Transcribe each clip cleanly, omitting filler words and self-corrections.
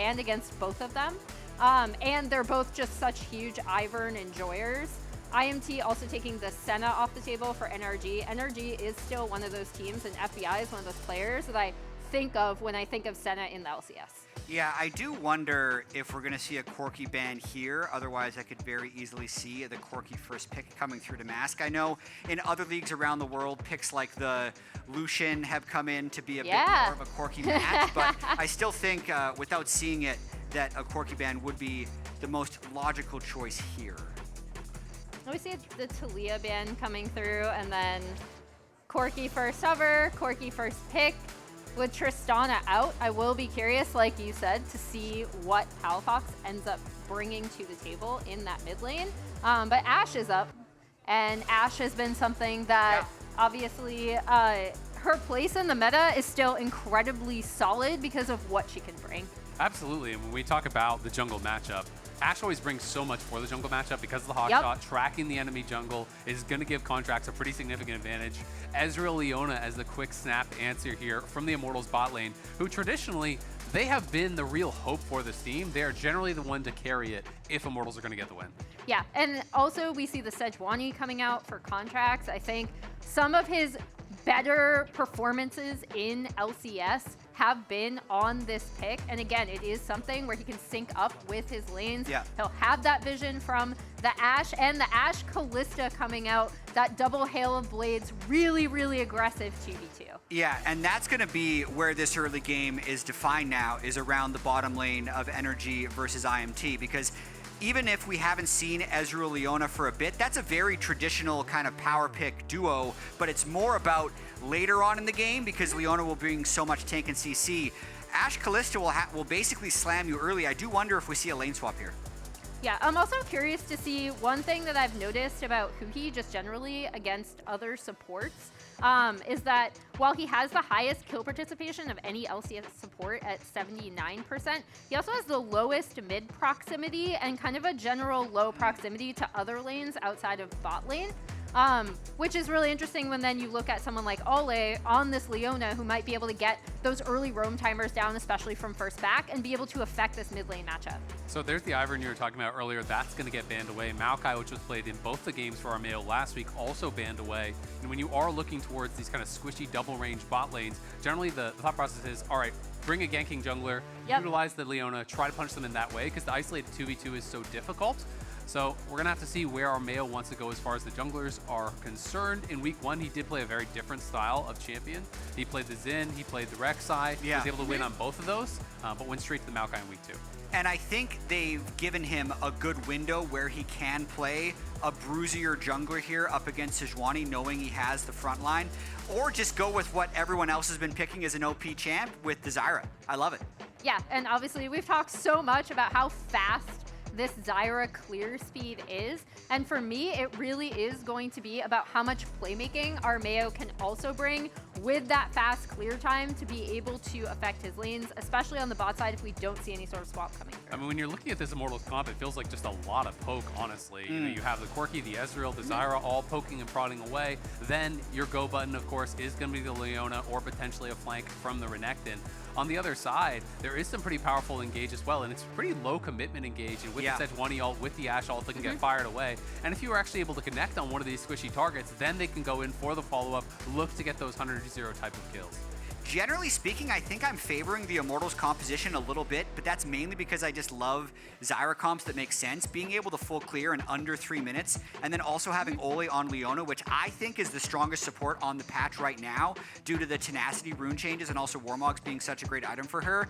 stand against both of them. And they're both just such huge Ivern enjoyers. IMT also taking the Senna off the table for NRG. NRG is still one of those teams, and FBI is one of those players that I think of when I think of Senna in the LCS. Yeah, I do wonder if we're going to see a Corki ban here. Otherwise, I could very easily see the Corki first pick coming through to Mask. I know in other leagues around the world, picks like the Lucian have come in to be a bit more of a Corki match, but I still think, without seeing it, that a Corki ban would be the most logical choice here. We see the Talia ban coming through, and then Corki first hover, Corki first pick. With Tristana out, I will be curious, like you said, to see what Palafox ends up bringing to the table in that mid lane. But Ashe is up, and Ashe has been something that obviously her place in the meta is still incredibly solid because of what she can bring. Absolutely, and when we talk about the jungle matchup, Ashe always brings so much for the jungle matchup because of the hot shot. Tracking the enemy jungle is going to give Contractz a pretty significant advantage. Ezreal Leona as the quick snap answer here from the Immortals bot lane, who traditionally, they have been the real hope for this team. They are generally the one to carry it if Immortals are going to get the win. Yeah, and also we see the Sejuani coming out for Contractz. I think some of his better performances in LCS have been on this pick. And again, it is something where he can sync up with his lanes. Yeah. He'll have that vision from the Ashe and the Ashe Kalista coming out. That double hail of blades, really, really aggressive 2v2. Yeah, and that's going to be where this early game is defined now, is around the bottom lane of NRG versus IMT, because even if we haven't seen Ezreal Leona for a bit, that's a very traditional kind of power pick duo, but it's more about later on in the game because Leona will bring so much tank and CC. Ashe Kalista will basically slam you early. I do wonder if we see a lane swap here. Yeah, I'm also curious to see one thing that I've noticed about Huhi just generally against other supports is that while he has the highest kill participation of any LCS support at 79%, he also has the lowest mid proximity and kind of a general low proximity to other lanes outside of bot lane. Which is really interesting when then you look at someone like Olleh on this Leona who might be able to get those early roam timers down, especially from first back, and be able to affect this mid lane matchup. So there's the Ivern you were talking about earlier. That's going to get banned away. Maokai, which was played in both the games for Armao last week, also banned away. And when you are looking towards these kind of squishy double range bot lanes, generally the thought process is, all right, bring a ganking jungler, utilize the Leona, try to punch them in that way, because the isolated 2v2 is so difficult. So we're going to have to see where Armao wants to go as far as the junglers are concerned. In week one, he did play a very different style of champion. He played the Xin, he played the Rek'Sai. He was able to win on both of those, but went straight to the Maokai in week two. And I think they've given him a good window where he can play a bruisier jungler here up against Sejuani, knowing he has the front line, or just go with what everyone else has been picking as an OP champ with the Zyra. I love it. Yeah, and obviously we've talked so much about how fast this Zyra clear speed is, and for me it really is going to be about how much playmaking Armao can also bring with that fast clear time to be able to affect his lanes, especially on the bot side if we don't see any sort of swap coming through. I mean, when you're looking at this Immortals comp, it feels like just a lot of poke, honestly. You know, you have the Corki, the Ezreal, the Zyra all poking and prodding away. Then your go button, of course, is going to be the Leona or potentially a flank from the Renekton. On the other side, there is some pretty powerful engage as well, and it's pretty low commitment engage. And with the Sejuani ult, with the Ashe ult, they can get fired away. And if you are actually able to connect on one of these squishy targets, then they can go in for the follow-up, look to get those 100-0 type of kills. Generally speaking, I think I'm favoring the Immortals composition a little bit, but that's mainly because I just love Zyra comps that make sense. Being able to full clear in under 3 minutes, and then also having Olleh on Leona, which I think is the strongest support on the patch right now due to the tenacity rune changes and also Warmogs being such a great item for her.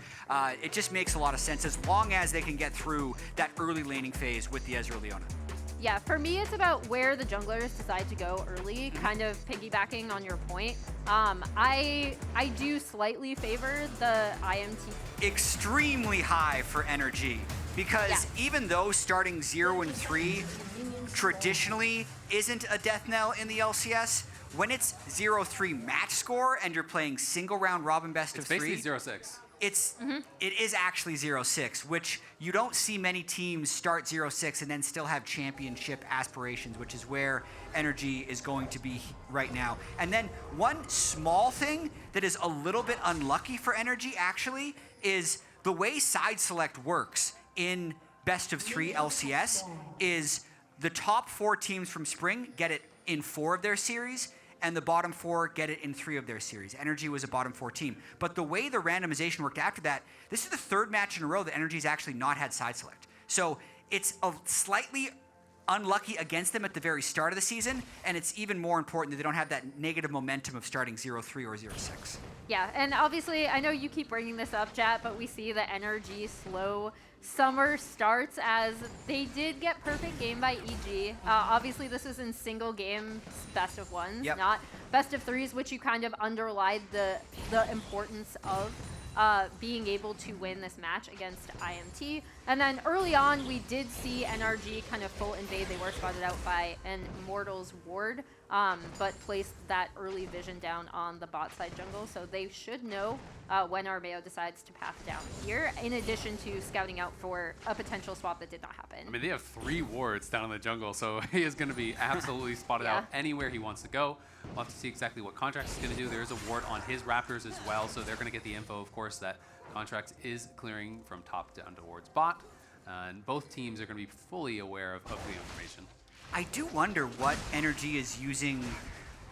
It just makes a lot of sense as long as they can get through that early laning phase with the Ezreal Leona. Yeah, for me, it's about where the junglers decide to go early, kind of piggybacking on your point. I do slightly favor the IMT. Extremely high for NRG, because even though starting 0 and 3 traditionally isn't a death knell in the LCS, when it's 0-3 match score and you're playing single round robin best of 3, it's basically 0-6. It is actually 0-6, which you don't see many teams start 0-6 and then still have championship aspirations, which is where NRG is going to be right now. And then one small thing that is a little bit unlucky for NRG actually is the way side select works in best of 3 LCS is the top 4 teams from Spring get it in 4 of their series, and the bottom 4 get it in 3 of their series. NRG was a bottom 4 team. But the way the randomization worked after that, this is the 3rd match in a row that NRG's actually not had side select. So it's a slightly unlucky against them at the very start of the season, and it's even more important that they don't have that negative momentum of starting 0-3 or 0-6. Yeah, and obviously, I know you keep bringing this up, Jatt, but we see the NRG slow summer starts as they did get perfect game by EG. Obviously, this is in single game best of 1s, not best of 3s, which you kind of underlined the importance of being able to win this match against IMT. And then early on, we did see NRG kind of full invade. They were spotted out by an Immortals ward, but placed that early vision down on the bot side jungle. So they should know when Armao decides to path down here, in addition to scouting out for a potential swap that did not happen. I mean, they have 3 wards down in the jungle, so he is going to be absolutely spotted out anywhere he wants to go. We'll have to see exactly what Contractz is going to do. There is a ward on his Raptors as well, so they're going to get the info, of course, that Contractz is clearing from top down towards bot. And both teams are going to be fully aware of the information. I do wonder what NRG is using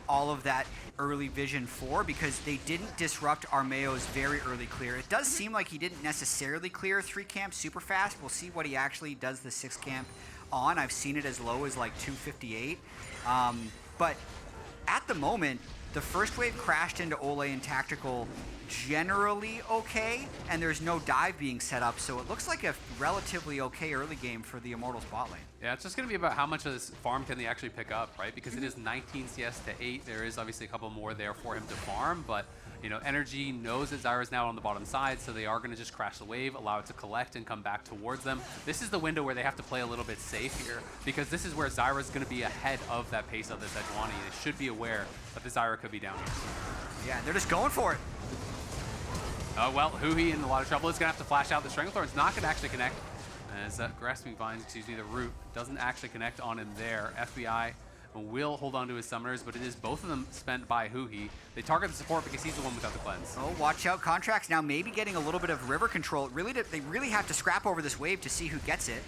all of that early vision for, because they didn't disrupt Armao's very early clear. It does seem like he didn't necessarily clear 3 camps super fast. We'll see what he actually does the 6 camp on. I've seen it as low as like 258. But at the moment, the first wave crashed into Olleh and Tactical generally okay, and there's no dive being set up, so it looks like a relatively okay early game for the Immortals bot lane. Yeah, it's just going to be about how much of this farm can they actually pick up, right? Because it is 19 CS to 8. There is obviously a couple more there for him to farm, but you know, NRG knows that Zyra's now on the bottom side, so they are going to just crash the wave, allow it to collect and come back towards them. This is the window where they have to play a little bit safe here, because this is where Zyra's going to be ahead of that pace of the Sejuani. They should be aware that the Zyra could be down here. Yeah, they're just going for it. Well, Huhi in a lot of trouble. Is going to have to flash out. The Stranglethorn's not going to actually connect, as Grasping Vines, the root doesn't actually connect on him there. FBI will hold on to his summoners, but it is both of them spent by Huhi. They target the support because he's the one without the cleanse. Oh, watch out. Contractz now maybe getting a little bit of river control. They really have to scrap over this wave to see who gets it.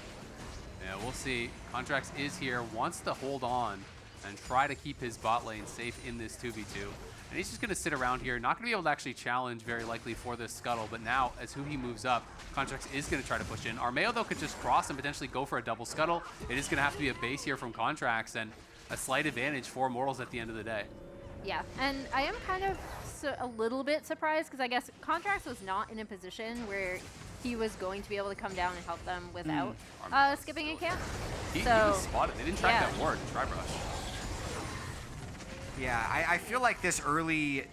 Yeah, we'll see. Contractz is here, wants to hold on and try to keep his bot lane safe in this 2v2. And he's just going to sit around here, not going to be able to actually challenge very likely for this scuttle. But now, as Huhi moves up, Contractz is going to try to push in. Armao, though, could just cross and potentially go for a double scuttle. It is going to have to be a base here from Contractz, and a slight advantage for Immortals at the end of the day. Yeah, and I am kind of a little bit surprised, because I guess Contractz was not in a position where he was going to be able to come down and help them without skipping a camp. He was spotted. They didn't track that ward. Try brush. Yeah, I feel like this early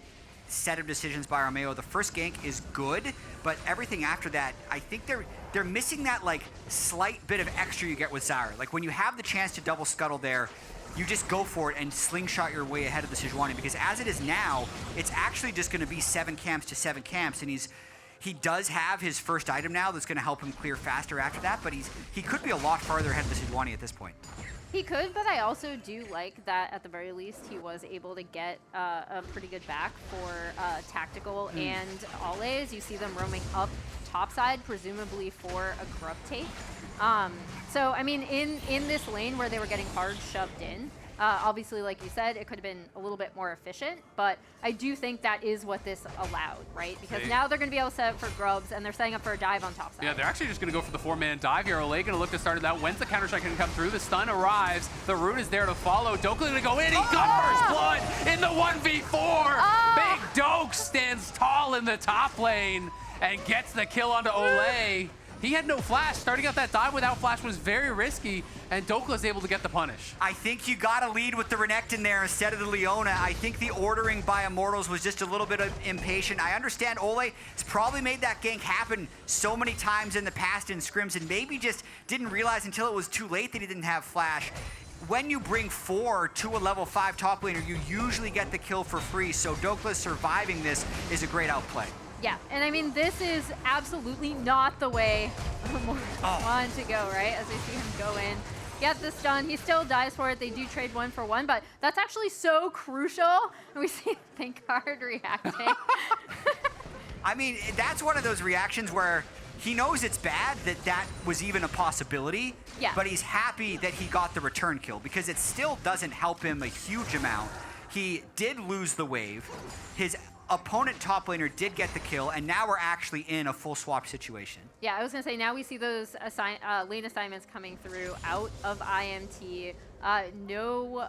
set of decisions by Armao, the first gank is good, but everything after that, I think they're missing that like slight bit of extra you get with Zyra. Like when you have the chance to double scuttle there, you just go for it and slingshot your way ahead of the Sejuani, because as it is now, it's actually just going to be 7 camps to 7 camps, and he does have his first item now that's going to help him clear faster after that, but he could be a lot farther ahead of the Sejuani at this point. He could, but I also do like that at the very least he was able to get a pretty good back for Tactical and Olleh, as you see them roaming up topside, presumably for a grub take. So, I mean, in this lane where they were getting hard shoved in, obviously, like you said, it could have been a little bit more efficient, but I do think that is what this allowed, right? Because now they're going to be able to set up for grubs, and they're setting up for a dive on top side. Yeah, they're actually just going to go for the 4-man dive here. Olleh going to look to start it out. When's the counter-strike going to come through? The stun arrives. The root is there to follow. Dhokla going to go in. He got first blood in the 1v4. Big Doke stands tall in the top lane and gets the kill onto Olleh. He had no flash. Starting out that dive without flash was very risky, and Dhokla's able to get the punish. I think you got to lead with the Renekton there instead of the Leona. I think the ordering by Immortals was just a little bit impatient. I understand Olleh has probably made that gank happen so many times in the past in scrims, and maybe just didn't realize until it was too late that he didn't have flash. When you bring 4 to a level 5 top laner, you usually get the kill for free, so Dhokla surviving this is a great outplay. Yeah, and I mean, this is absolutely not the way Immortals want to go, right? As we see him go in, get the stun. He still dies for it. They do trade 1 for 1, but that's actually so crucial. We see Pinkard reacting. I mean, that's one of those reactions where he knows it's bad that was even a possibility, but he's happy that he got the return kill because it still doesn't help him a huge amount. He did lose the wave. His opponent top laner did get the kill, and now we're actually in a full swap situation. Yeah, I was going to say, now we see those lane assignments coming through out of IMT. No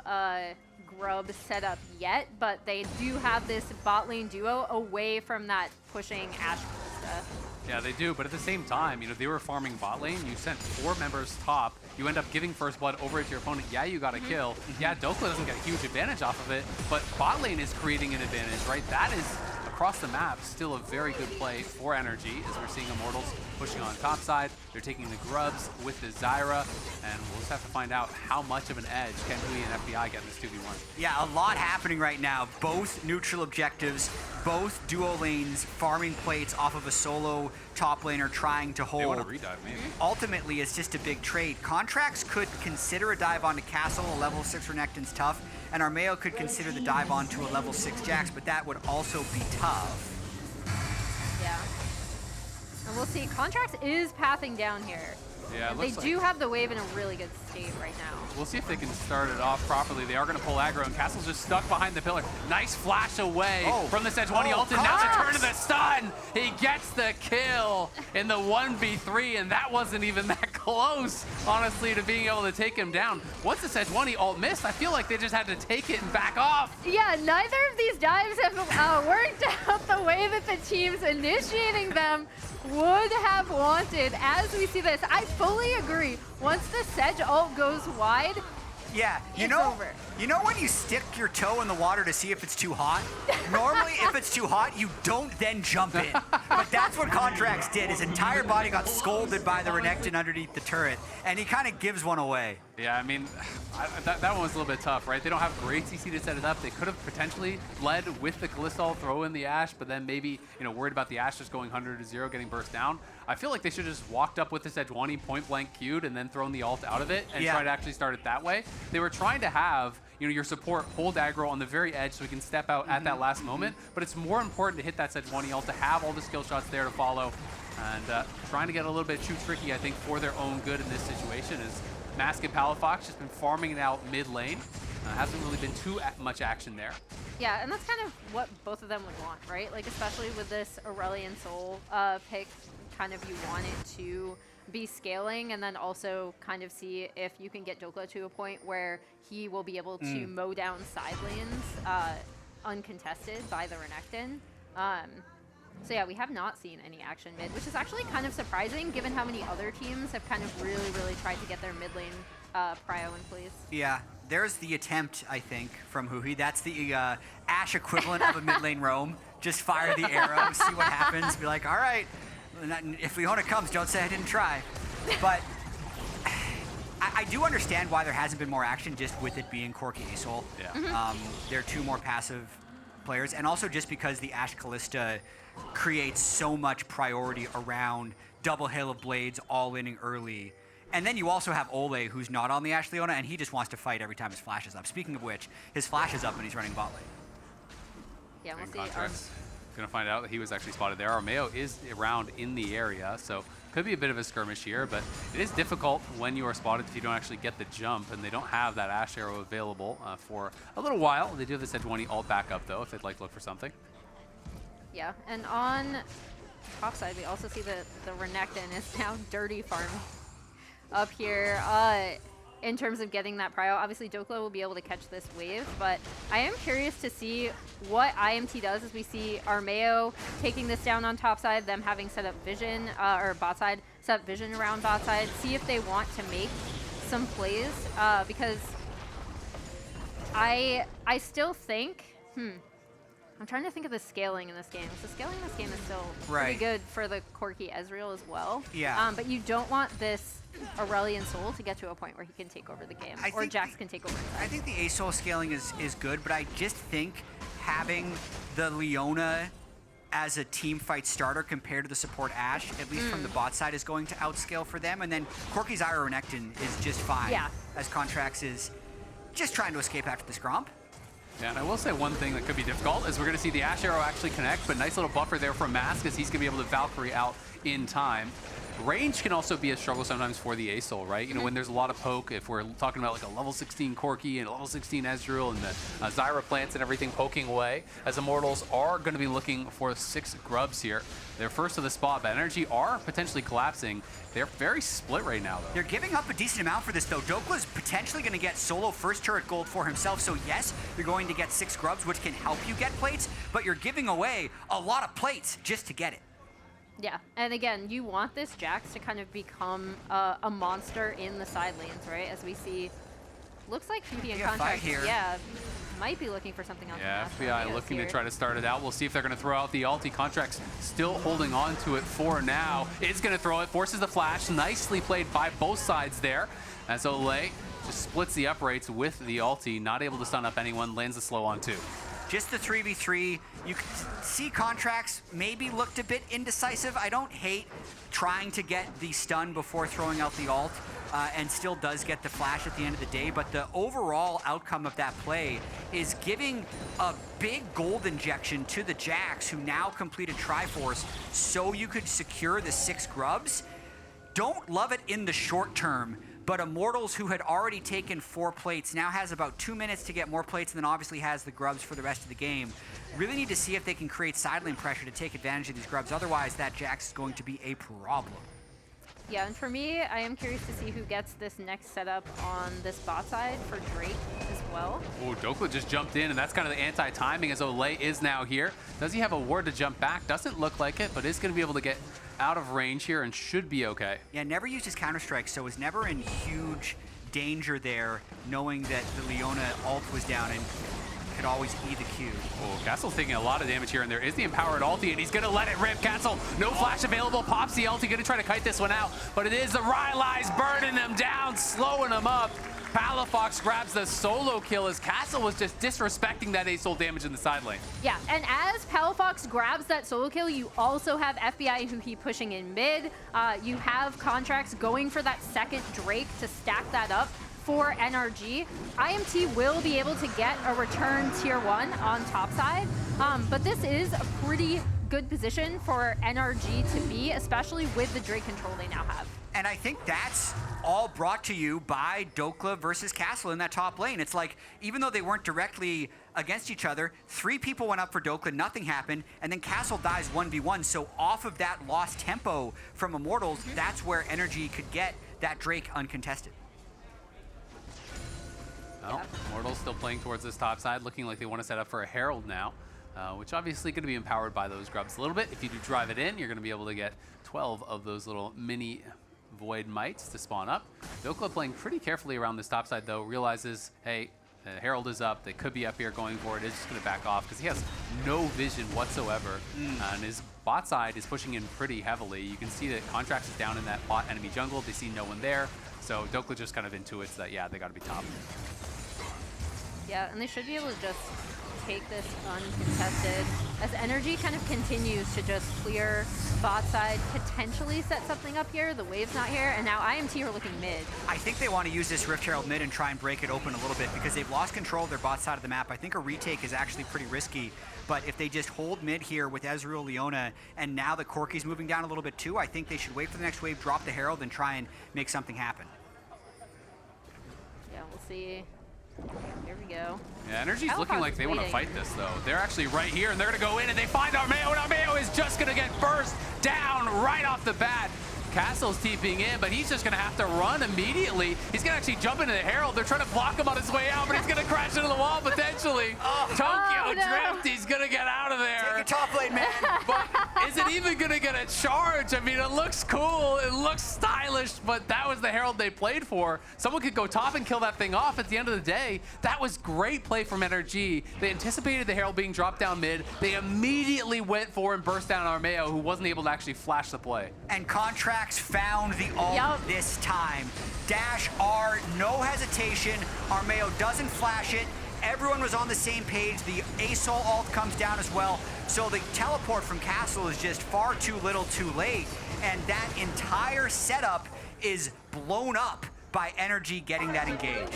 grub set up yet, but they do have this bot lane duo away from that pushing Ashe Kalista. Yeah, they do, but at the same time, you know, they were farming bot lane. You sent 4 members top. You end up giving first blood over to your opponent. Yeah, you got a kill. Yeah, Dhokla doesn't get a huge advantage off of it, but bot lane is creating an advantage, right? That is, across the map, still a very good play for NRG, as we're seeing Immortals pushing on top side. They're taking the grubs with the Zyra, and we'll just have to find out how much of an edge can Huhi and FBI get in this 2v1. Yeah, a lot happening right now. Both neutral objectives, both duo lanes farming plates off of a solo top laner trying to hold. They want to redive, maybe. Ultimately, it's just a big trade. Contractz could consider a dive onto Castle, a level 6 Renekton's tough, and Armao could consider the dive onto a level 6 Jax, but that would also be tough. Yeah. And we'll see. Contractz is pathing down here. Yeah, they do have the wave in a really good state right now. We'll see if they can start it off properly. They are going to pull aggro, and Castle's just stuck behind the pillar. Nice flash away from the Sejuani ult, and now the turn to the stun. He gets the kill in the 1v3, and that wasn't even that close, honestly, to being able to take him down. Once the Sejuani ult missed, I feel like they just had to take it and back off. Yeah, neither of these dives have worked out the way that the teams initiating them would have wanted. As we see this, I fully agree. Once the Sedge ult goes wide, yeah, it's over. You know when you stick your toe in the water to see if it's too hot? Normally, if it's too hot, you don't then jump in. But that's what Contractz did. His entire body got scolded by the Renekton underneath the turret, and he kind of gives one away. Yeah, I mean, that one was a little bit tough, right? They don't have great CC to set it up. They could have potentially led with the Kalista, throw in the Ashe, but then maybe, you know, worried about the Ashe just going 100-0, getting burst down. I feel like they should have just walked up with the Sejuani point blank queued and then thrown the ult out of it and try to actually start it that way. They were trying to have, you know, your support hold aggro on the very edge so we can step out at that last moment, but it's more important to hit that Sejuani ult, to have all the skill shots there to follow, and trying to get a little bit too tricky, I think, for their own good in this situation. Is Mask and Palafox just been farming it out mid lane. Hasn't really been too much action there. Yeah, and that's kind of what both of them would want, right? Like, especially with this Aurelion Sol pick, kind of you want it to be scaling, and then also kind of see if you can get Dhokla to a point where he will be able to mow down side lanes uncontested by the Renekton. So yeah, we have not seen any action mid, which is actually kind of surprising given how many other teams have kind of really tried to get their mid lane prio in place. Yeah, there's the attempt, I think, from Huhi. That's the Ashe equivalent of a mid lane roam. Just fire the arrow, see what happens, be like, all right, if Leona comes, don't say I didn't try. But I do understand why there hasn't been more action, just with it being Corki Asol. Yeah. They're 2 more passive players, and also just because the Ashe Kalista creates so much priority around double Hail of Blades all-inning early. And then you also have Olleh, who's not on the Ashe Leona, and he just wants to fight every time his flash is up. Speaking of which, his flash is up and he's running bot lane. Yeah, we'll see. Contractz gonna find out that he was actually spotted there. Armao is around in the area, so could be a bit of a skirmish here, but it is difficult when you are spotted if you don't actually get the jump, and they don't have that Ashe arrow available for a little while. They do have the Sejuani ult back up, though, if they'd like to look for something. Yeah, and on top side, we also see the Renekton is now dirty farming up here. In terms of getting that prio, obviously Dhokla will be able to catch this wave, but I am curious to see what IMT does as we see Armao taking this down on top side, them having set up vision, or bot side, set up vision around bot side, see if they want to make some plays, because I still think, I'm trying to think of the scaling in this game. So scaling in this game is still pretty good for the Corki Ezreal as well. Yeah. But you don't want this Aurelion Sol to get to a point where he can take over the game, or Jax can take over inside. I think the Asol scaling is good, but I just think having the Leona as a team fight starter compared to the support Ashe, at least from the bot side, is going to outscale for them. And then Corki Zyra Renekton is just fine, as Contractz is just trying to escape after this Gromp. Yeah, and I will say one thing that could be difficult is we're going to see the Ashe arrow actually connect, but nice little buffer there from Mask as he's going to be able to Valkyrie out in time. Range can also be a struggle sometimes for the Azael, right? You know, when there's a lot of poke, if we're talking about like a level 16 Corki and a level 16 Ezreal and the Zyra plants and everything poking away, as Immortals are going to be looking for 6 grubs here. They're first to the spot, but NRG are potentially collapsing. They're very split right now, though. They're giving up a decent amount for this, though. Dhokla's potentially going to get solo first turret gold for himself, so yes, you're going to get 6 grubs, which can help you get plates, but you're giving away a lot of plates just to get it. Yeah, and again, you want this Jax to kind of become a monster in the side lanes, right? As we see, looks like Huhi and Contractz, yeah, might be looking for something else. Yeah, FBI looking to try to start it out. We'll see if they're going to throw out the ulti. Contractz still holding on to it for now. It's going to throw it, forces the flash. Nicely played by both sides there. As Olleh just splits the uprates with the ulti, not able to stun up anyone, lands the slow on 2. Just the 3v3. You can see Contractz maybe looked a bit indecisive. I don't hate trying to get the stun before throwing out the ult, and still does get the flash at the end of the day, but the overall outcome of that play is giving a big gold injection to the Jax, who now completed Triforce, so you could secure the 6 grubs. Don't love it in the short term, but Immortals, who had already taken 4 plates, now has about 2 minutes to get more plates, and then obviously has the grubs for the rest of the game. Really need to see if they can create side lane pressure to take advantage of these grubs. Otherwise, that Jax is going to be a problem. Yeah, and for me, I am curious to see who gets this next setup on this bot side for Drake as well. Oh, Dhokla just jumped in, and that's kind of the anti-timing as Olleh is now here. Does he have a ward to jump back? Doesn't look like it, but is going to be able to get out of range here and should be okay. Yeah, never used his counter-strike, so was never in huge danger there, knowing that the Leona ult was down and could always E the Q. Oh, Castle's taking a lot of damage here, and there is the empowered ulti, and he's going to let it rip. Castle, no flash available, pops the ulti, going to try to kite this one out, but it is the Rylai's burning him down, slowing him up. Palafox grabs the solo kill as Castle was just disrespecting that Azael damage in the side lane. Yeah, and as Palafox grabs that solo kill, you also have FBI and Huhi pushing in mid. You have Contractz going for that second Drake to stack that up for NRG. IMT will be able to get a return tier 1 on top side, but this is a pretty good position for NRG to be, especially with the Drake control they now have. And I think that's all brought to you by Dhokla versus Castle in that top lane. It's like, even though they weren't directly against each other, 3 people went up for Dhokla, nothing happened, and then Castle dies 1v1. So off of that lost tempo from Immortals, that's where NRG could get that Drake uncontested. Well, Immortals still playing towards this top side, looking like they want to set up for a Herald now, which obviously going to be empowered by those grubs a little bit. If you do drive it in, you're going to be able to get 12 of those little mini Void Mites to spawn up. Dhokla playing pretty carefully around this top side, though, realizes, hey, the Herald is up. They could be up here going for it. It's just going to back off because he has no vision whatsoever. And his bot side is pushing in pretty heavily. You can see that Contractz is down in that bot enemy jungle. They see no one there. So Dhokla just kind of intuits that, yeah, they got to be top. Yeah, and they should be able to just take this uncontested as NRG kind of continues to just clear bot side, potentially set something up here. The wave's not here, and now IMT are looking mid. I think they want to use this Rift Herald mid and try and break it open a little bit because they've lost control of their bot side of the map. I think a retake is actually pretty risky, but if they just hold mid here with Ezreal, Leona, and now the Corki's moving down a little bit too, I think they should wait for the next wave, drop the Herald, and try and make something happen. Yeah, we'll see. Here we go. Yeah, NRG's looking like they want to fight this, though. They're actually right here, and they're going to go in, and they find Armao, and Armao is just going to get burst down right off the bat. Castle's TPing in, but he's just going to have to run immediately. He's going to actually jump into the Herald. They're trying to block him on his way out, but he's going to crash into the wall, potentially. Tokyo Drift, he's going to get out of there. Take a top lane, man. But is it even going to get a charge? I mean, it looks cool. It looks stylish, but that was the Herald they played for. Someone could go top and kill that thing off at the end of the day. That was great play from NRG. They anticipated the Herald being dropped down mid. They immediately went for and burst down Armao, who wasn't able to actually flash the play. And Contractz found the ult this time. Dash R, no hesitation. Armao doesn't flash it. Everyone was on the same page. The Azael ult comes down as well. So the teleport from Castle is just far too little too late. And that entire setup is blown up by NRG getting that engage.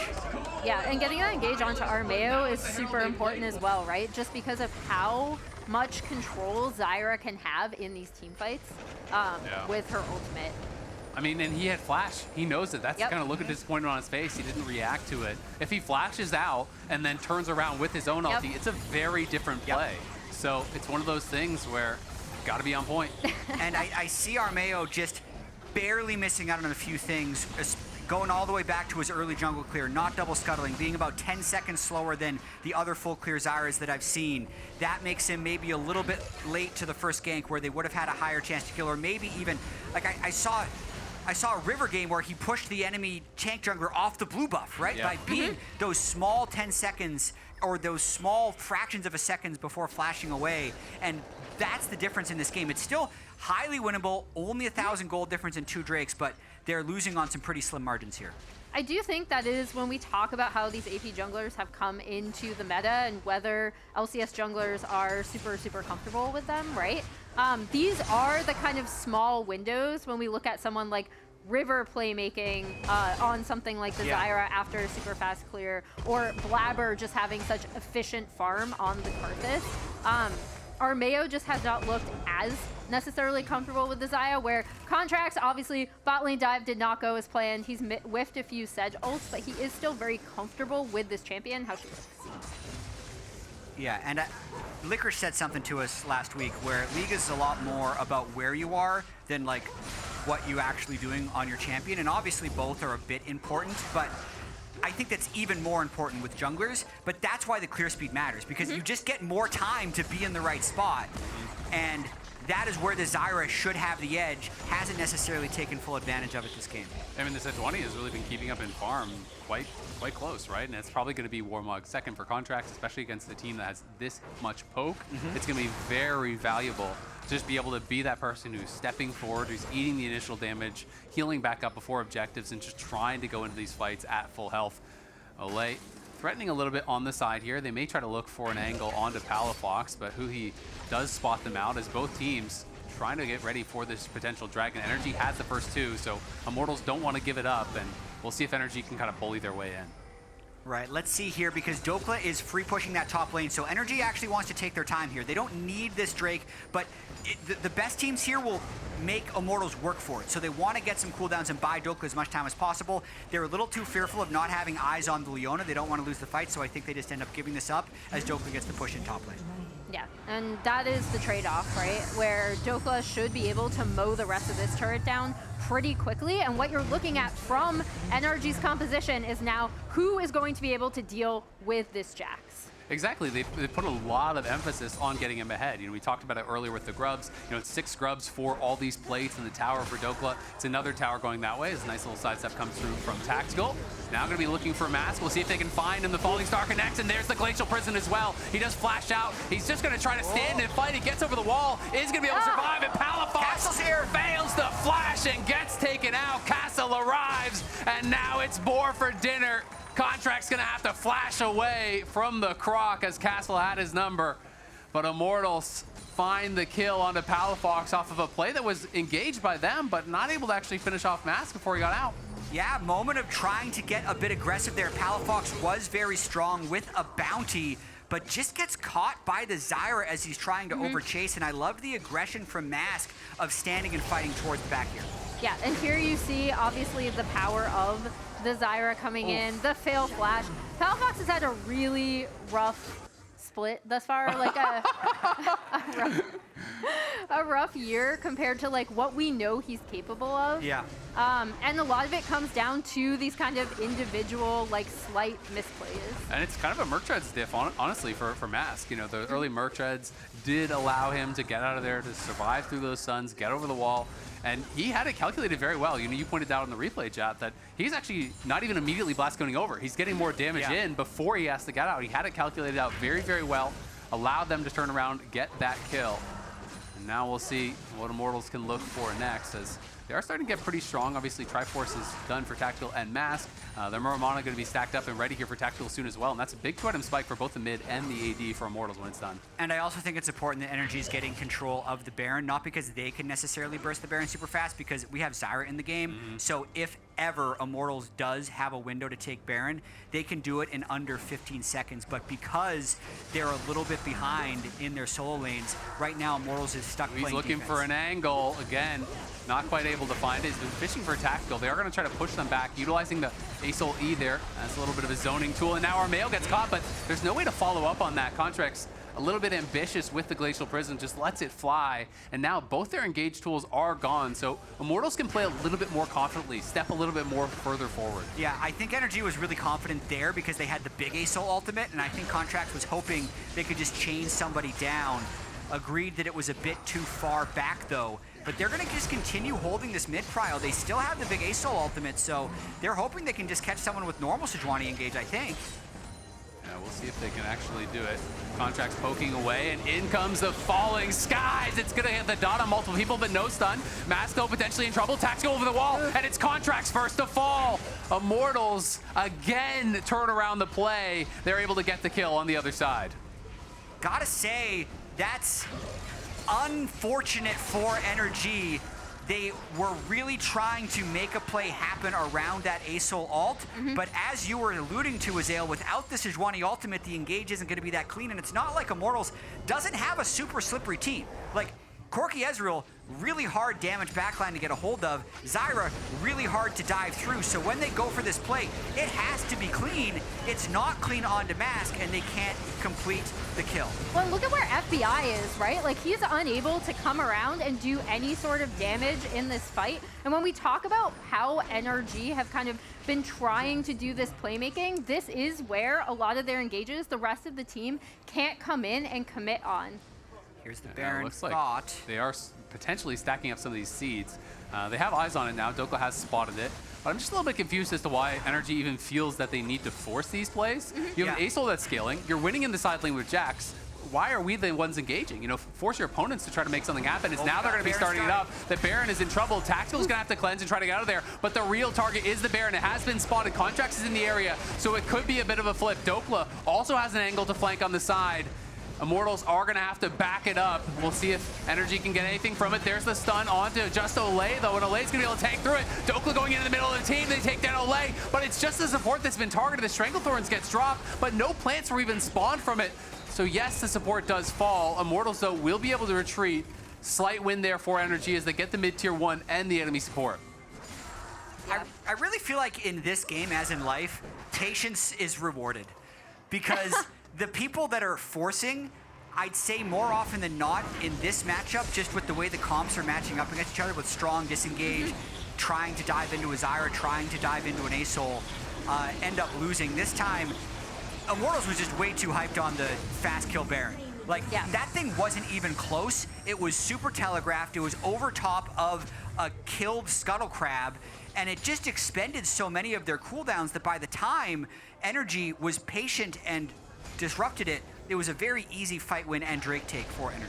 Yeah, and getting that engage onto Armao is super important as well, right? Just because of how much control Zyra can have in these team fights with her ultimate. I mean, and he had flash. He knows it. That's kind of look of disappointment on his face. He didn't react to it. If he flashes out and then turns around with his own ulti, it's a very different play. So it's one of those things where got to be on point. And I see Armao just barely missing out on a few things, going all the way back to his early jungle clear, not double scuttling, being about 10 seconds slower than the other full clear Zyras that I've seen. That makes him maybe a little bit late to the first gank where they would have had a higher chance to kill, or maybe even, like I saw a River game where he pushed the enemy tank jungler off the blue buff, right? By being those small 10 seconds or those small fractions of a second before flashing away. And that's the difference in this game. It's still highly winnable, only 1,000 gold difference in 2 Drakes, but they're losing on some pretty slim margins here. I do think that is when we talk about how these AP junglers have come into the meta and whether LCS junglers are super, super comfortable with them, right? These are the kind of small windows when we look at someone like River playmaking on something like the Zyra after a super fast clear, or Blabber just having such efficient farm on the Karthus. Armao just has not looked as necessarily comfortable with the Zyra, where Contractz, obviously, bot lane dive did not go as planned. He's whiffed a few Sej ults, but he is still very comfortable with this champion, how she looks. Yeah, and Licorice said something to us last week where League is a lot more about where you are than like what you actually doing on your champion, and obviously both are a bit important, but I think that's even more important with junglers, but that's why the clear speed matters, because you just get more time to be in the right spot, and that is where the Zyra should have the edge, hasn't necessarily taken full advantage of it this game. I mean, the Sejuani has really been keeping up in farm quite close, right? And it's probably going to be Warmog second for Contractz, especially against a team that has this much poke. It's going to be very valuable to just be able to be that person who's stepping forward, who's eating the initial damage, healing back up before objectives, and just trying to go into these fights at full health. Olleh threatening a little bit on the side here. They may try to look for an angle onto Palafox, but Huhi does spot them out as both teams trying to get ready for this potential Dragon. NRG has the first 2, so Immortals don't want to give it up, and we'll see if NRG can kind of bully their way in. Right, let's see here, because Dhokla is free pushing that top lane, so NRG actually wants to take their time here. They don't need this Drake, but the best teams here will make Immortals work for it. So they want to get some cooldowns and buy Dhokla as much time as possible. They're a little too fearful of not having eyes on the Leona. They don't want to lose the fight, so I think they just end up giving this up as Dhokla gets the push in top lane. Yeah, and that is the trade-off, right? Where Dhokla should be able to mow the rest of this turret down pretty quickly, and what you're looking at from NRG's composition is now who is going to be able to deal with this Jax. Exactly, they put a lot of emphasis on getting him ahead. You know, we talked about it earlier with the grubs. You know, it's 6 grubs for all these plates in the tower for Dhokla. It's another tower going that way as a nice little sidestep comes through from Tactical. Now going to be looking for Mask. We'll see if they can find him. The Falling Star connects, and there's the Glacial Prison as well. He does flash out. He's just going to try to stand and fight. He gets over the wall. Is going to be able to survive, and Palafox fails the flash and gets taken out. Castle arrives, and now it's more for dinner. Contract's gonna have to flash away from the Croc as Castle had his number, but Immortals find the kill onto Palafox off of a play that was engaged by them, but not able to actually finish off Mask before he got out. Yeah, moment of trying to get a bit aggressive there. Palafox was very strong with a bounty, but just gets caught by the Zyra as he's trying to overchase, and I loved the aggression from Mask of standing and fighting towards the back here. Yeah, and here you see, obviously, the power of the Zyra coming in, the fail flash. Palafox has had a really rough split thus far, like a rough year compared to like what we know he's capable of. Yeah. And a lot of it comes down to these kind of individual, like, slight misplays. And it's kind of a Merc Treads diff, honestly, for Mask. You know, the early Merc Treads did allow him to get out of there, to survive through those suns, get over the wall. And he had it calculated very well. You know, you pointed out in the replay, Jatt, that he's actually not even immediately blast going over. He's getting more damage in before he has to get out. He had it calculated out very, very well, allowed them to turn around, get that kill. And now we'll see what Immortals can look for next, as they are starting to get pretty strong. Obviously, Triforce is done for Tactical and Mask. Their Muramana going to be stacked up and ready here for Tactical soon as well. And that's a big 2-item spike for both the mid and the AD for Immortals when it's done. And I also think it's important that NRG is getting control of the Baron, not because they can necessarily burst the Baron super fast, because we have Zyra in the game. So if ever Immortals does have a window to take Baron, they can do it in under 15 seconds. But because they're a little bit behind in their solo lanes, right now Immortals is stuck playing He's looking defense. for an angle. Again, not quite able to find it. He's been fishing for a tactical. They are going to try to push them back, utilizing the Azael E there. That's a little bit of a zoning tool. And now Armao gets caught, but there's no way to follow up on that. Contractz a little bit ambitious with the Glacial Prism, just lets it fly. And now both their engage tools are gone. So Immortals can play a little bit more confidently, step a little bit more further forward. Yeah, I think NRG was really confident there because they had the big Azael ultimate, and I think Contractz was hoping they could just chain somebody down. Agreed that it was a bit too far back though, but they're gonna just continue holding this mid prio. They still have the big Azael ultimate, so they're hoping they can just catch someone with normal Sejuani engage, I think. Yeah, we'll see if they can actually do it. Contractz poking away, and in comes the falling skies. It's gonna hit the dot on multiple people, but no stun. Masco potentially in trouble. Tactical over the wall, and it's Contractz first to fall. Immortals again turn around the play. They're able to get the kill on the other side. Gotta say, that's unfortunate for NRG. They were really trying to make a play happen around that Azael ult, but as you were alluding to, Azael, without the Sejuani ultimate, the engage isn't going to be that clean, and it's not like Immortals doesn't have a super slippery team. Like, Corki Ezreal, really hard damage backline to get a hold of. Zyra, really hard to dive through. So when they go for this play, it has to be clean. It's not clean on Damask, and they can't complete the kill. Well, look at where FBI is, right? Like, he's unable to come around and do any sort of damage in this fight. And when we talk about how NRG have kind of been trying to do this playmaking, this is where a lot of their engages, the rest of the team can't come in and commit on. Here's the Yeah, Baron looks like thought. they are potentially stacking up some of these seeds. They have eyes on it now. Dhokla has spotted it. But I'm just a little bit confused as to why NRG even feels that they need to force these plays. You have an Azael that's scaling. You're winning in the side lane with Jax. Why are we the ones engaging? You know, force your opponents to try to make something happen. It's now they're going to be starting it up. The Baron is in trouble. Tactical's going to have to cleanse and try to get out of there. But the real target is the Baron. It has been spotted. Contractz is in the area, so it could be a bit of a flip. Dhokla also has an angle to flank on the side. Immortals are going to have to back it up. We'll see if NRG can get anything from it. There's the stun onto just Olleh, though, and Oleh's going to be able to tank through it. Dhokla going into the middle of the team. They take down Olleh, but it's just the support that's been targeted. The Stranglethorns gets dropped, but no plants were even spawned from it. So yes, the support does fall. Immortals, though, will be able to retreat. Slight win there for NRG as they get the mid-tier 1 and the enemy support. I really feel like in this game, as in life, patience is rewarded. Because the people that are forcing, I'd say more often than not in this matchup, just with the way the comps are matching up against each other with strong disengage, trying to dive into a Zyra, trying to dive into an Azael, end up losing. This time, Immortals was just way too hyped on the fast kill Baron. Like, that thing wasn't even close. It was super telegraphed. It was over top of a killed Scuttle Crab, and it just expended so many of their cooldowns that by the time NRG was patient and disrupted it, it was a very easy fight win and Drake take for NRG.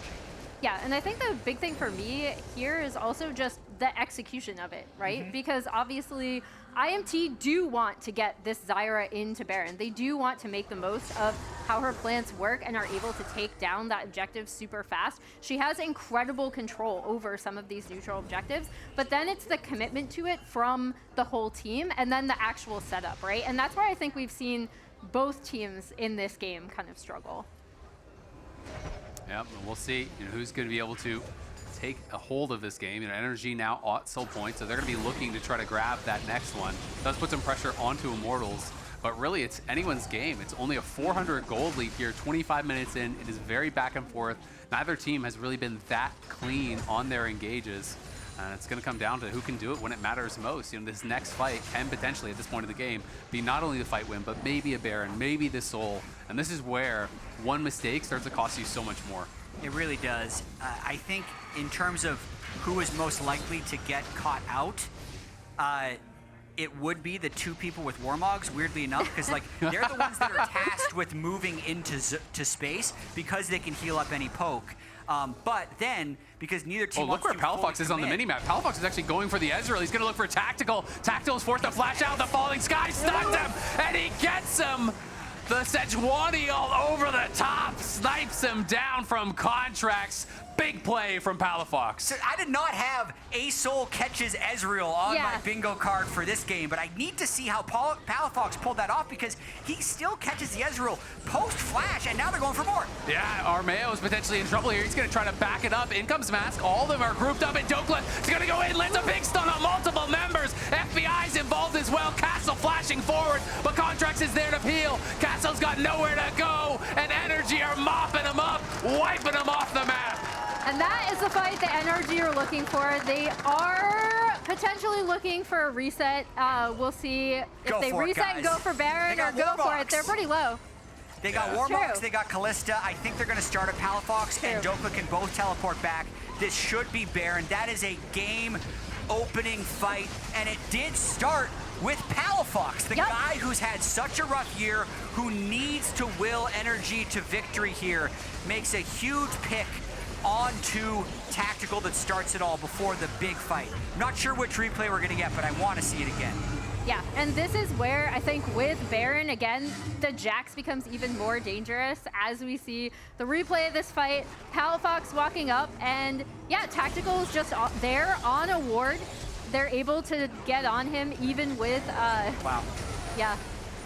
Yeah, and I think the big thing for me here is also just the execution of it, right? Because obviously IMT do want to get this Zyra into Baron. They do want to make the most of how her plans work and are able to take down that objective super fast. She has incredible control over some of these neutral objectives, but then it's the commitment to it from the whole team and then the actual setup, right? And that's where I think we've seen both teams in this game kind of struggle. Yep, and we'll see who's going to be able to take a hold of this game. NRG now at soul point, so they're going to be looking to try to grab that next one. Does put some pressure onto Immortals, but really it's anyone's game. It's only a 400 gold lead here, 25 minutes in. It is very back and forth. Neither team has really been that clean on their engages. And it's going to come down to who can do it when it matters most. This next fight can potentially, at this point of the game, be not only the fight win, but maybe a Baron, maybe the Soul. And this is where one mistake starts to cost you so much more. It really does. I think in terms of who is most likely to get caught out, it would be the two people with Warmogs, weirdly enough, because like they're the ones that are tasked with moving into space because they can heal up any poke. But then, because neither team look where Palafox is on the minimap. Palafox is actually going for the Ezreal. He's going to look for Tactical. Tactical is forced to flash out. The falling sky stuns him, and he gets him. The Sejuani all over the top snipes him down from Contractz. big play from Palafox. So I did not have Sol catches Ezreal on Yeah. my bingo card for this game, but I need to see how Palafox pulled that off because he still catches the Ezreal post-flash, and now they're going for more. Yeah, Armao is potentially in trouble here. He's going to try to back it up. In comes Mask. All of them are grouped up, and Dhokla is going to go in, lands a big stun on multiple members. FBI's involved as well. Castle flashing forward, but Contractz is there to peel. Castle's got nowhere to go, and NRG are mopping him up, wiping him off the map. And that is the fight that NRG are looking for. They are potentially looking for a reset. We'll see if Go they for it, reset guys. and go for Baron They or got go for it. Warbox. They're pretty low. They got True. Warbox, they got Kalista. I think they're going to start at Palafox, and True. Dhokla can both teleport back. This should be Baron. That is a game-opening fight, and it did start with Palafox, the Yep. guy who's had such a rough year, who needs to will NRG to victory here, makes a huge pick onto Tactical that starts it all before the big fight. Not sure which replay we're going to get, but I want to see it again. Yeah, and this is where I think with Baron, again, the Jax becomes even more dangerous as we see the replay of this fight. Palafox walking up, and yeah, Tactical is just there on a ward. They're able to get on him even with, Wow. yeah.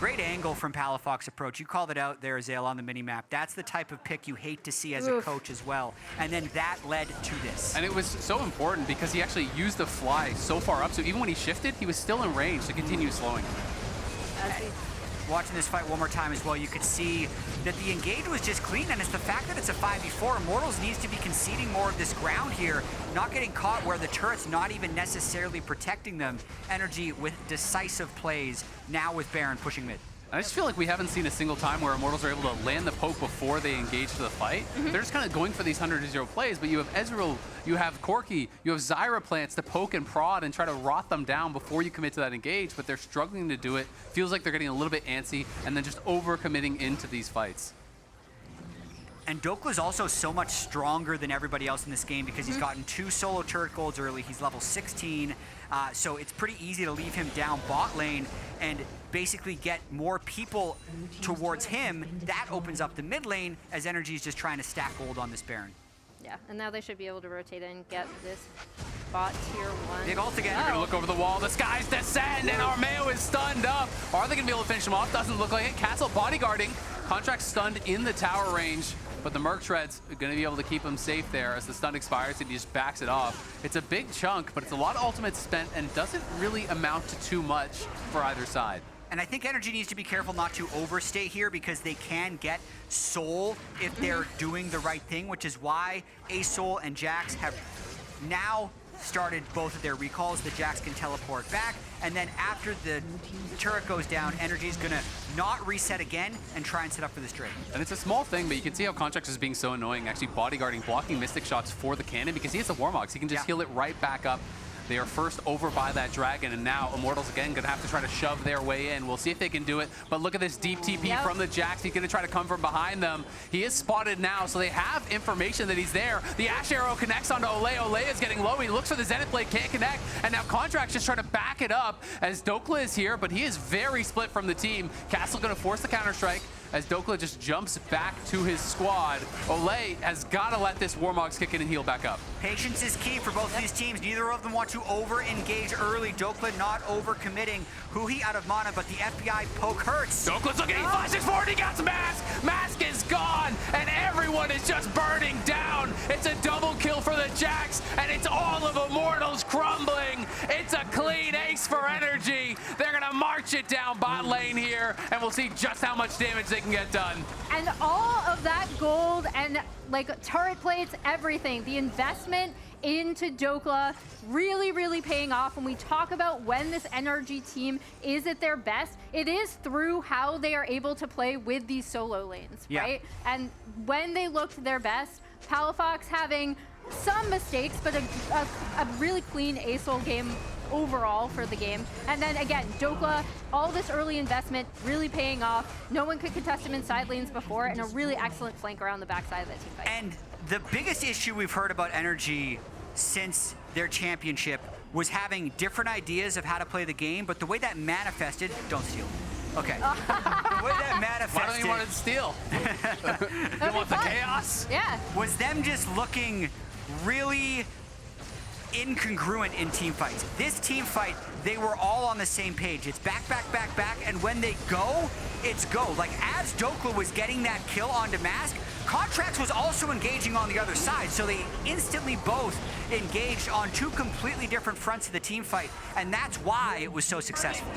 Great angle from Palafox approach. You called it out there, Azael, on the mini-map. That's the type of pick you hate to see as a Oof. coach as well. And then that led to this. And it was so important because he actually used the fly so far up, so even when he shifted, he was still in range to continue slowing. Watching this fight one more time as well, you could see that the engage was just clean, and it's the fact that it's a 5v4. Immortals needs to be conceding more of this ground here, not getting caught where the turret's not even necessarily protecting them. NRG with decisive plays, now with Baron pushing mid. I just feel like we haven't seen a single time where Immortals are able to land the poke before they engage to the fight. They're just kind of going for these 100-0 plays, but you have Ezreal, you have Corki, you have Zyra plants to poke and prod and try to rot them down before you commit to that engage, but they're struggling to do it. Feels like they're getting a little bit antsy and then just over-committing into these fights. And Dhokla's also so much stronger than everybody else in this game because he's gotten 2 solo turret golds early. He's level 16, so it's pretty easy to leave him down bot lane and basically get more people towards him. That opens up the mid lane as NRG is just trying to stack gold on this Baron. Yeah, and now they should be able to rotate and get this bot tier 1. Big ult again. They're gonna look over the wall, the skies descend, and Armao is stunned up. Are they gonna be able to finish him off? Doesn't look like it. Castle bodyguarding. Contractz stunned in the tower range, but the Merc Treads are gonna be able to keep him safe there as the stun expires and he just backs it off. It's a big chunk, but it's a lot of ultimates spent and doesn't really amount to too much for either side. And I think NRG needs to be careful not to overstay here because they can get Sol if they're doing the right thing, which is why Sol and Jax have now started both of their recalls. The Jax can teleport back, and then after the turret goes down, NRG is gonna not reset again and try and set up for this Drake. And it's a small thing, but you can see how Contractz is being so annoying, actually bodyguarding, blocking Mystic shots for the cannon because he has the Warmogs. He can just heal it right back up. They are first over by that dragon, and now Immortals again gonna have to try to shove their way in. We'll see if they can do it, but look at this deep TP from the Jax. He's gonna try to come from behind them. He is spotted now, so they have information that he's there. The Ashe arrow connects onto Olleh. Olleh is getting low. He looks for the Zenith blade, can't connect, and now Contractz just trying to back it up as Dhokla is here, but he is very split from the team. Castle gonna force the counter-strike as Dhokla just jumps back to his squad. Olleh has gotta let this Warmogs kick in and heal back up. Patience is key for both of these teams. Neither of them want to over-engage early. Dhokla not over-committing. Huhi out of mana, but the FBI poke hurts. Dhokla's looking, he flashes forward, he got Mask! Mask is gone, and everyone is just burning down. It's a double kill for the Jax, and it's all of Immortals crumbling. It's a clean ace for NRG. They're gonna march it down bot lane here, and we'll see just how much damage they can get done. And all of that gold and like turret plates, everything, the investment into Dhokla really, really paying off. When we talk about when this NRG team is at their best, it is through how they are able to play with these solo lanes, right? And when they looked their best, Palafox having some mistakes, but a really clean Sol game overall for the game. And then again, Dhokla, all this early investment really paying off. No one could contest him in side lanes before, and a really excellent flank around the backside of that team fight. And the biggest issue we've heard about NRG since their championship was having different ideas of how to play the game, but the way that manifested, don't steal. Okay. The way that manifested. Why don't you want to steal? You want the chaos? Yeah. Was them just looking really incongruent in team fights. This team fight, they were all on the same page. It's back, back, back, back, and when they go, it's go. Like, as Dhokla was getting that kill onto Mask, Contractz was also engaging on the other side, so they instantly both engaged on two completely different fronts of the team fight, and that's why it was so successful.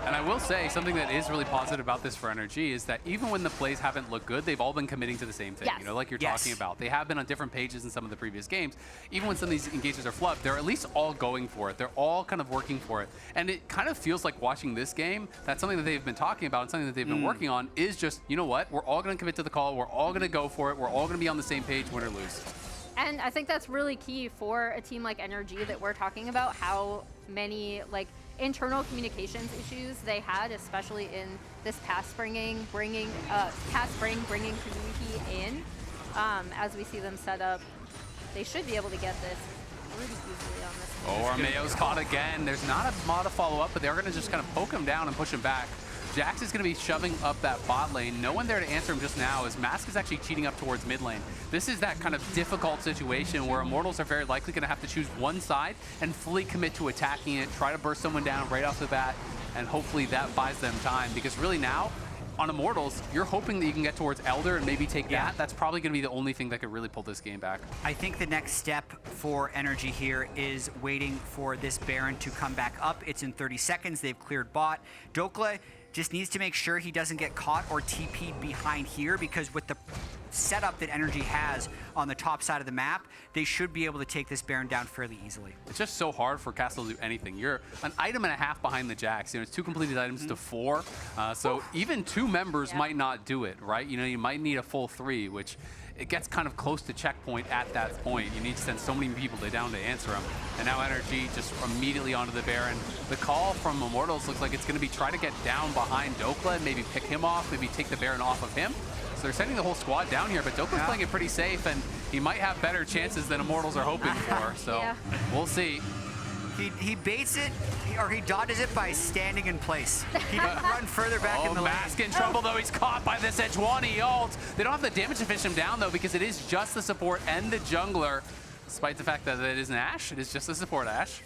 And I will say, something that is really positive about this for NRG is that even when the plays haven't looked good, they've all been committing to the same thing, you know, like you're talking about. They have been on different pages in some of the previous games. Even when some of these engagements are flubbed, they're at least all going for it. They're all kind of working for it. And it kind of feels like watching this game, that's something that they've been talking about and something that they've been working on is just, you know what, we're all going to commit to the call, we're all going to go for it, we're all going to be on the same page, win or lose. And I think that's really key for a team like NRG that we're talking about, how many like internal communications issues they had, especially in this past spring, bringing Huhi in. As we see them set up, they should be able to get this pretty easily on this. Oh, Armao's caught again. There's not a lot of follow-up, but they're going to just kind of poke him down and push him back. Jax is going to be shoving up that bot lane. No one there to answer him just now, as Mask is actually cheating up towards mid lane. This is that kind of difficult situation where Immortals are very likely going to have to choose one side and fully commit to attacking it, try to burst someone down right off the bat, and hopefully that buys them time. Because really now, on Immortals, you're hoping that you can get towards Elder and maybe take that. That's probably going to be the only thing that could really pull this game back. I think the next step for NRG here is waiting for this Baron to come back up. It's in 30 seconds. They've cleared bot. Dhokla just needs to make sure he doesn't get caught or TP'd behind here, because with the setup that NRG has on the top side of the map, they should be able to take this Baron down fairly easily. It's just so hard for Castle to do anything. You're an item and a half behind the Jax. You know, it's 2 completed items to 4. So even 2 members might not do it, right? You know, you might need a full 3, which it gets kind of close to checkpoint at that point. You need to send so many people down to answer them. And now NRG just immediately onto the Baron. The call from Immortals looks like it's going to be try to get down behind Dhokla and maybe pick him off, maybe take the Baron off of him. So they're sending the whole squad down here, but Dhokla's playing it pretty safe, and he might have better chances than Immortals are hoping for. So we'll see. He baits it, or he dodges it by standing in place. He doesn't run further back in the lane. Mask in trouble, though. He's caught by the Sejuani ult. They don't have the damage to fish him down, though, because it is just the support and the jungler. Despite the fact that it is an Ashe, it is just the support Ashe.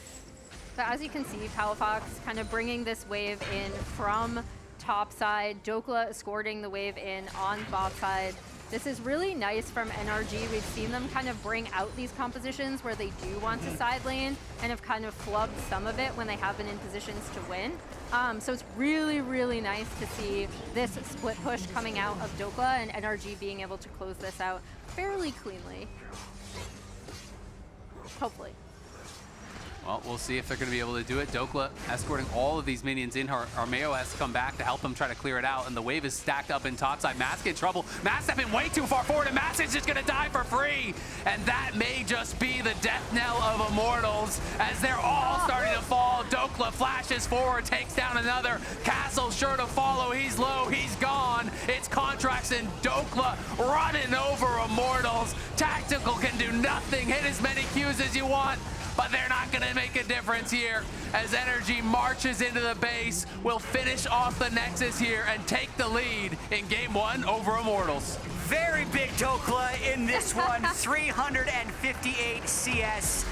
But as you can see, Palafox kind of bringing this wave in from top side. Dhokla escorting the wave in on bot side. This is really nice from NRG. We've seen them kind of bring out these compositions where they do want to side lane and have kind of flubbed some of it when they have been in positions to win. So it's really, really nice to see this split push coming out of Dhokla and NRG being able to close this out fairly cleanly. Hopefully. Well, we'll see if they're going to be able to do it. Dhokla escorting all of these minions in. Armao has to come back to help him try to clear it out, and the wave is stacked up in topside. Mask in trouble. Mask stepping way too far forward, and Mask is just going to die for free. And that may just be the death knell of Immortals as they're all starting to fall. Dhokla flashes forward, takes down another. Castle sure to follow. He's low, he's gone. It's Contractz and Dhokla running over Immortals. Tactical can do nothing. Hit as many Qs as you want, but they're not going to make a difference here as NRG marches into the base. Will finish off the Nexus here and take the lead in Game 1 over Immortals. Very big Dhokla in this one, 358 CS.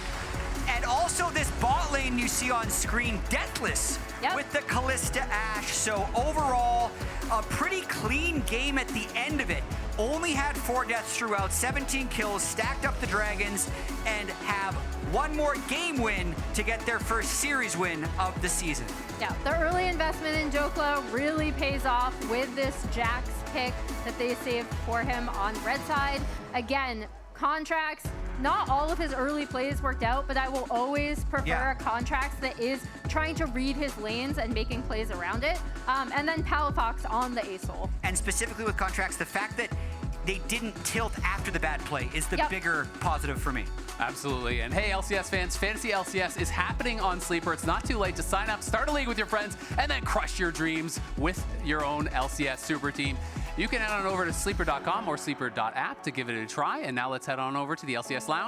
And also this bot lane you see on screen, deathless with the Kalista Ashe. So overall, a pretty clean game at the end of it. Only had 4 deaths throughout, 17 kills, stacked up the Dragons, and have one more game win to get their first series win of the season. Yeah, the early investment in Dhokla really pays off with this Jax pick that they saved for him on red side. Again, Contractz, not all of his early plays worked out, but I will always prefer a Contractz that is trying to read his lanes and making plays around it. And then Palafox on the Azael. And specifically with Contractz, the fact that they didn't tilt after the bad play is the bigger positive for me. Absolutely. And hey, LCS fans, Fantasy LCS is happening on Sleeper. It's not too late to sign up, start a league with your friends, and then crush your dreams with your own LCS super team. You can head on over to sleeper.com or sleeper.app to give it a try. And now let's head on over to the LCS Lounge.